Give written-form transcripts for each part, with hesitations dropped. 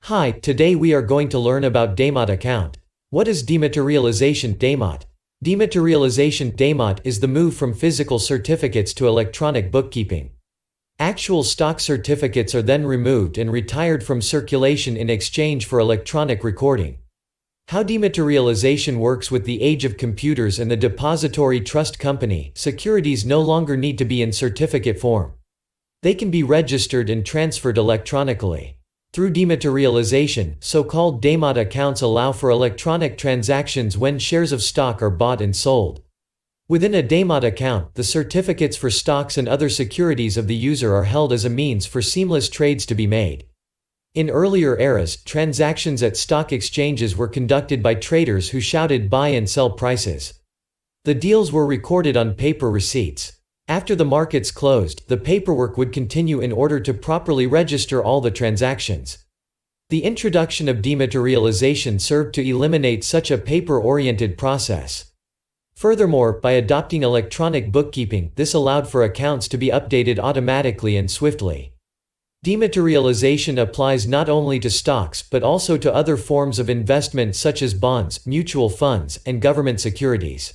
Hi, today we are going to learn about DMAT account. What is dematerialization DMAT? Dematerialization DMAT is the move from physical certificates to electronic bookkeeping. Actual stock certificates are then removed and retired from circulation in exchange for electronic recording. How dematerialization works: with the age of computers and the depository trust company, securities no longer need to be in certificate form. They can be registered and transferred electronically. Through dematerialization, so-called DMAT accounts allow for electronic transactions when shares of stock are bought and sold. Within a DMAT account, the certificates for stocks and other securities of the user are held as a means for seamless trades to be made. In earlier eras, transactions at stock exchanges were conducted by traders who shouted buy and sell prices. The deals were recorded on paper receipts. After the markets closed, the paperwork would continue in order to properly register all the transactions. The introduction of dematerialization served to eliminate such a paper-oriented process. Furthermore, by adopting electronic bookkeeping, this allowed for accounts to be updated automatically and swiftly. Dematerialization applies not only to stocks but also to other forms of investment such as bonds, mutual funds, and government securities.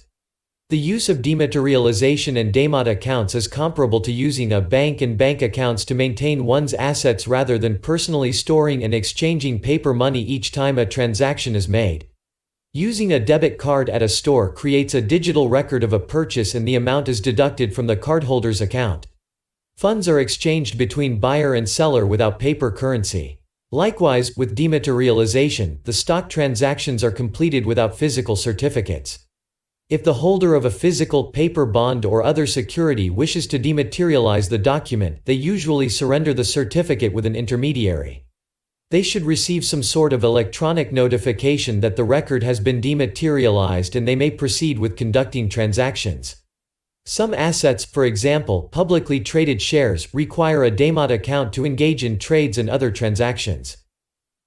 The use of dematerialization and DMAT accounts is comparable to using a bank and bank accounts to maintain one's assets rather than personally storing and exchanging paper money each time a transaction is made. Using a debit card at a store creates a digital record of a purchase and the amount is deducted from the cardholder's account. Funds are exchanged between buyer and seller without paper currency. Likewise, with dematerialization, the stock transactions are completed without physical certificates. If the holder of a physical, paper bond or other security wishes to dematerialize the document, they usually surrender the certificate with an intermediary. They should receive some sort of electronic notification that the record has been dematerialized and they may proceed with conducting transactions. Some assets, for example, publicly traded shares, require a DMAT account to engage in trades and other transactions.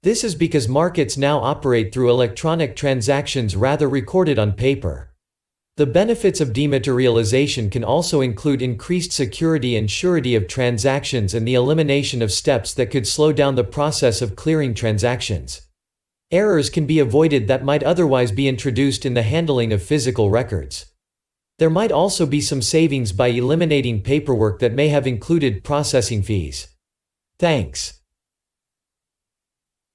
This is because markets now operate through electronic transactions rather recorded on paper. The benefits of dematerialization can also include increased security and surety of transactions and the elimination of steps that could slow down the process of clearing transactions. Errors can be avoided that might otherwise be introduced in the handling of physical records. There might also be some savings by eliminating paperwork that may have included processing fees. Thanks.